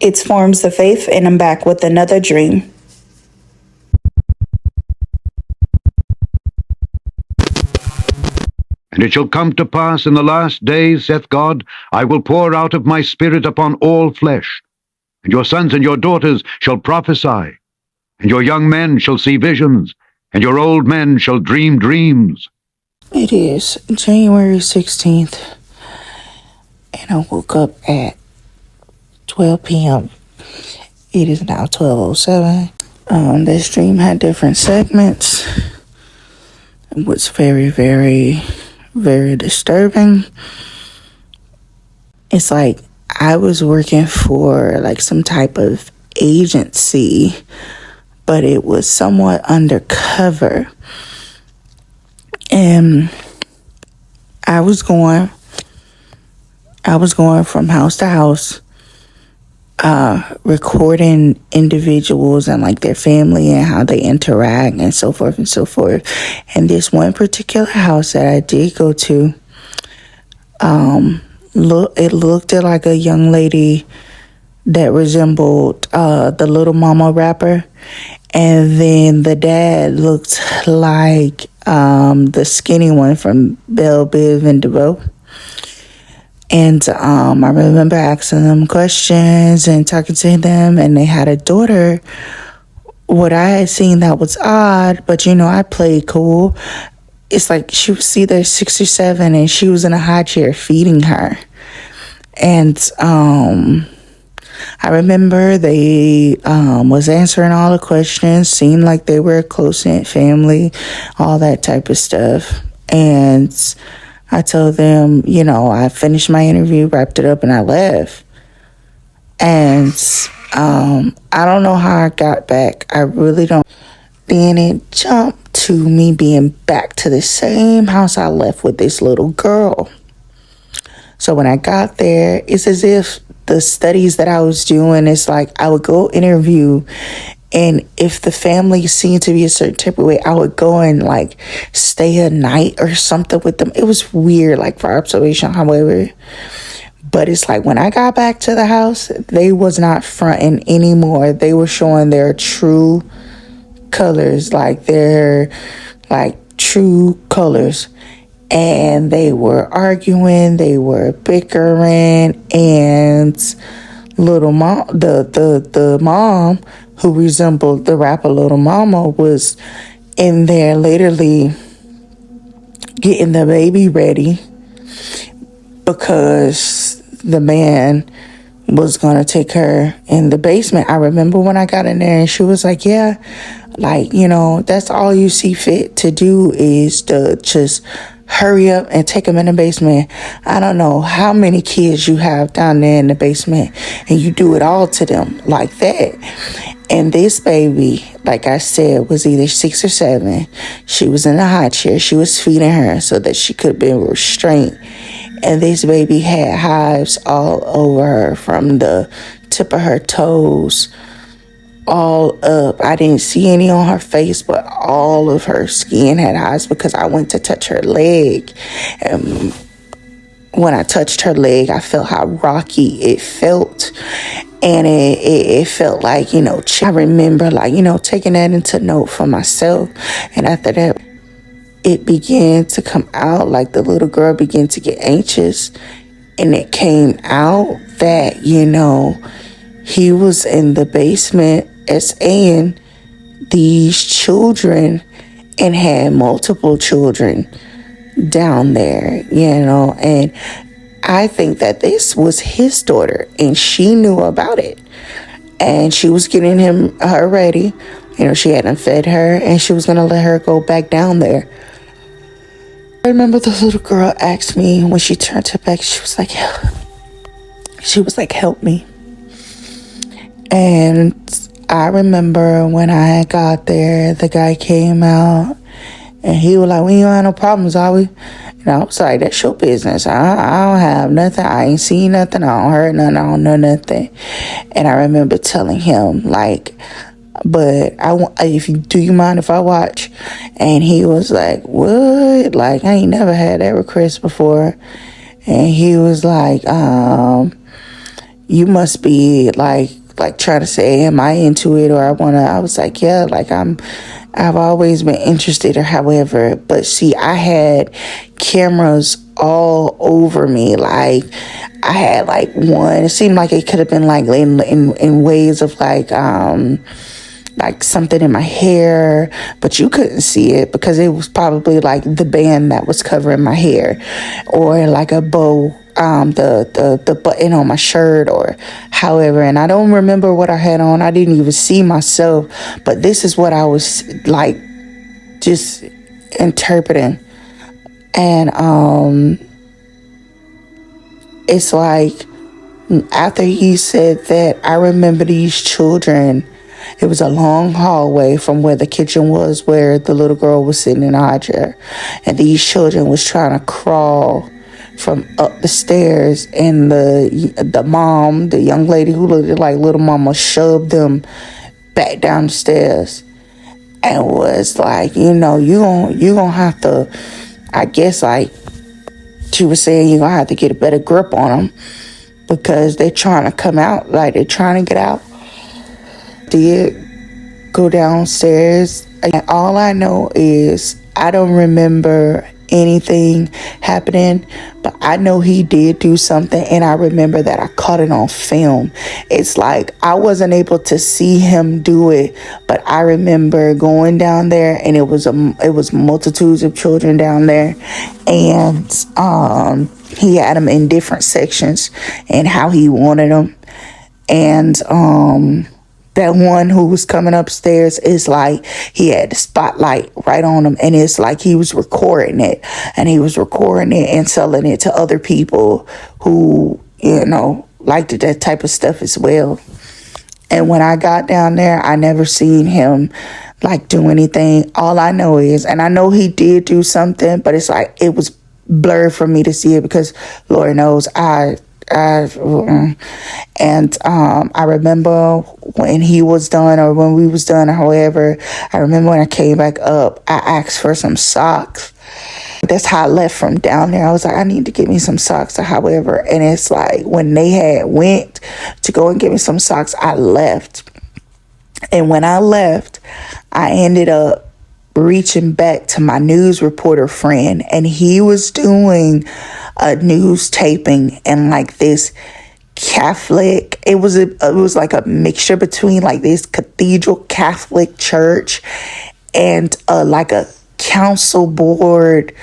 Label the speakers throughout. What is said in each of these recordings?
Speaker 1: It's Forms of Faith, and I'm back with another dream.
Speaker 2: And it shall come to pass in the last days, saith God, I will pour out of my Spirit upon all flesh. And your sons and your daughters shall prophesy, and your young men shall see visions, and your old men shall dream dreams.
Speaker 3: It is January 16th, and I woke up at 12 p.m. It is now 12:07. This dream had different segments. It was very, very, very disturbing. It's like I was working for like some type of agency, but it was somewhat undercover. And I was going from house to house, recording individuals and like their family and how they interact and so forth and so forth. And this one particular house that I did go to, it looked like a young lady that resembled the Little Mama rapper, and then the dad looked like the skinny one from Belle Biv and DeVoe. And I remember asking them questions and talking to them, and they had a daughter. What I had seen that was odd, but I played cool. It's like she was either 6 or 7, and she was in a high chair feeding her. And I remember they was answering all the questions, seemed like they were a close-knit family, all that type of stuff. And I told them, I finished my interview, wrapped it up, and I left. And I don't know how I got back. I really don't. Then it jumped to me being back to the same house I left with this little girl. So when I got there, it's as if the studies that I was doing, it's like I would go interview, and if the family seemed to be a certain type of way, I would go and like stay a night or something with them. It was weird, like for observation, however. But it's like when I got back to the house, they was not fronting anymore. They were showing their true colors, like their true colors. And they were arguing, they were bickering, and little mom, the mom who resembled the rapper Little Mama, was in there literally getting the baby ready because the man was gonna take her in the basement. I remember when I got in there and she was like, yeah, that's all you see fit to do is to just hurry up and take them in the basement. I don't know how many kids you have down there in the basement, and you do it all to them like that. And this baby, like I said, was either 6 or 7. She was in a high chair. She was feeding her so that she could be restrained. And this baby had hives all over her, from the tip of her toes all up. I didn't see any on her face, but all of her skin had hives because I went to touch her leg. And when I touched her leg, I felt how rocky it felt. And it felt like, I remember taking that into note for myself. And after that, it began to come out, like the little girl began to get anxious. And it came out that, he was in the basement SAing these children and had multiple children down there, and I think that this was his daughter, and she knew about it, and she was getting her ready. She hadn't fed her, and she was gonna let her go back down there. I remember the little girl asked me when she turned her back, she was like, help me. And I remember when I got there, the guy came out and he was like, we don't have no problems, are we? And I was like, that's your business. I don't have nothing. I ain't seen nothing. I don't heard nothing. I don't know nothing. And I remember telling him, but do you mind if I watch? And he was like, what? Like, I ain't never had that request before. And he was like, you must be like trying to say, am I into it, or I was like, yeah, like I've always been interested, or however. But see, I had cameras all over me. Like I had like one, it seemed like it could have been like in ways of like something in my hair, but you couldn't see it because it was probably like the band that was covering my hair, or like a bow, the button on my shirt, or however. And I don't remember what I had on. I didn't even see myself, but this is what I was like just interpreting. And it's like after he said that, I remember these children. It was a long hallway from where the kitchen was, where the little girl was sitting in our chair. And these children was trying to crawl from up the stairs. And the mom, the young lady who looked like little mama, shoved them back down the stairs. And was like, you gonna have to, I guess, like she was saying, you're gonna have to get a better grip on them because they're trying to come out, like they're trying to get out. Did go downstairs, and all I know is I don't remember anything happening, but I know he did do something, and I remember that I caught it on film. It's like I wasn't able to see him do it, but I remember going down there, and it was multitudes of children down there, and he had them in different sections and how he wanted them. And that one who was coming upstairs is like he had the spotlight right on him, and it's like he was recording it, and and selling it to other people who liked that type of stuff as well. And when I got down there, I never seen him like do anything. All I know is, and I know he did do something, but it's like it was blurred for me to see it because Lord knows I remember when he was done, or when we was done, or however. I remember when I came back up, I asked for some socks. That's how I left from down there. I was like, I need to get me some socks, or however. And it's like when they had went to go and get me some socks, I left. And when I left, I ended up reaching back to my news reporter friend, and he was doing a news taping in like this Catholic. It was like a mixture between like this cathedral Catholic church and like a council board,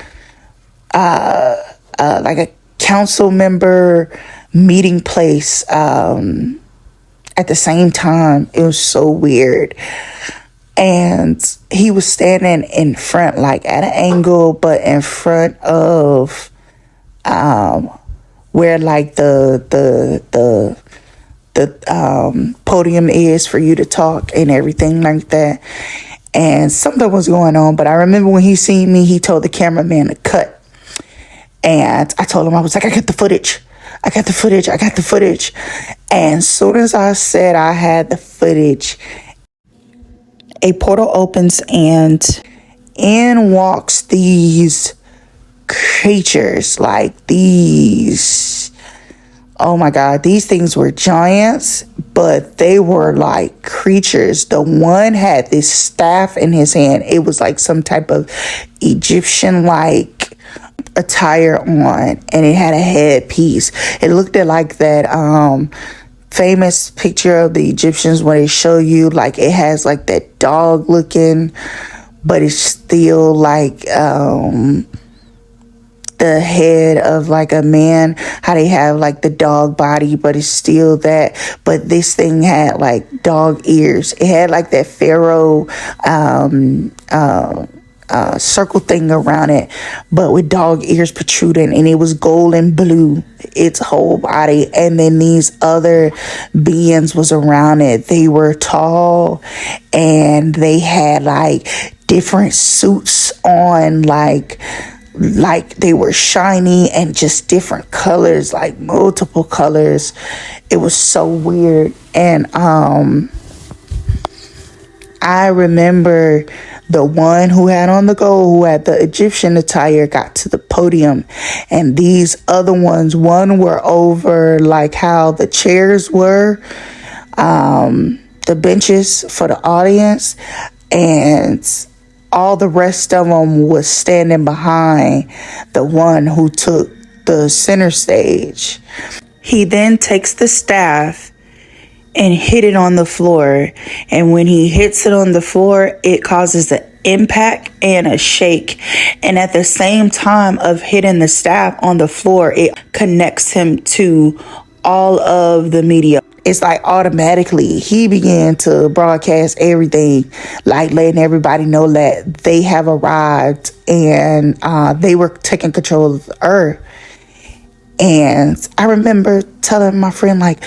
Speaker 3: like a council member meeting place at the same time. It was so weird. And he was standing in front, like at an angle, but in front of where like the podium is for you to talk and everything like that. And something was going on, but I remember when he seen me, he told the cameraman to cut. And I told him, I was like, I got the footage. And as soon as I said I had the footage, a portal opens and in walks these creatures, like these, oh my God, these things were giants, but they were like creatures. The one had this staff in his hand. It was like some type of Egyptian like attire on, and it had a headpiece. It looked at like that famous picture of the Egyptians where they show you like it has like that dog looking, but it's still like the head of like a man, how they have like the dog body, but it's still that. But this thing had like dog ears. It had like that pharaoh circle thing around it, but with dog ears protruding, and it was gold and blue, its whole body. And then these other beings was around it. They were tall, and they had like different suits on, like they were shiny and just different colors, like multiple colors. It was so weird. And I remember The one who had on the gold, who had the Egyptian attire, got to the podium. And these other ones, one were over like how the chairs were, the benches for the audience, and all the rest of them was standing behind the one who took the center stage. He then takes the staff and hit it on the floor. And when he hits it on the floor, it causes an impact and a shake. And at the same time of hitting the staff on the floor, it connects him to all of the media. It's like automatically he began to broadcast everything, like letting everybody know that they have arrived and they were taking control of the earth. And I remember telling my friend, like,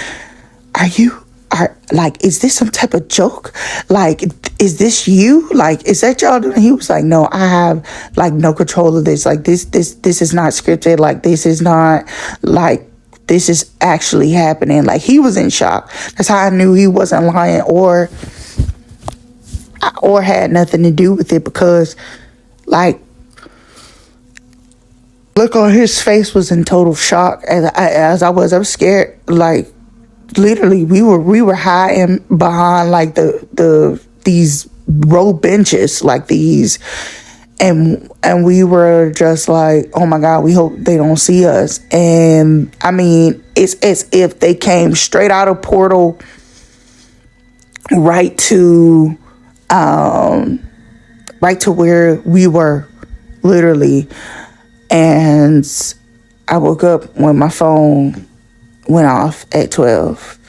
Speaker 3: is this some type of joke? Like, is this you? Like, is that y'all doing? He was like, no, I have like no control of this. Like this is not scripted. Like, this is not like, this is actually happening. Like, he was in shock. That's how I knew he wasn't lying or had nothing to do with it, because like, look on his face was in total shock. As I was scared. Like, literally, we were hiding behind like these row benches, like these, and we were just like, oh my God, we hope they don't see us. And I mean, it's as if they came straight out of portal right to where we were, literally. And I woke up when my phone went off at 12.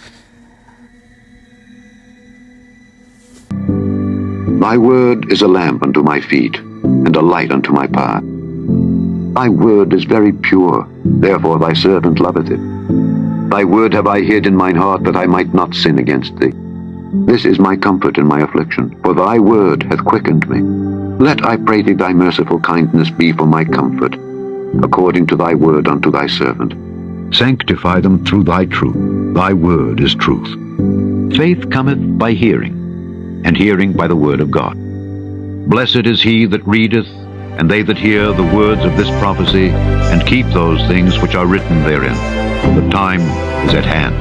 Speaker 2: Thy word is a lamp unto my feet, and a light unto my path. Thy word is very pure, therefore thy servant loveth it. Thy word have I hid in mine heart, that I might not sin against thee. This is my comfort in my affliction, for thy word hath quickened me. Let, I pray thee, thy merciful kindness be for my comfort, according to thy word unto thy servant. Sanctify them through thy truth. Thy word is truth. Faith cometh by hearing, and hearing by the word of God. Blessed is he that readeth, and they that hear the words of this prophecy, and keep those things which are written therein. For the time is at hand.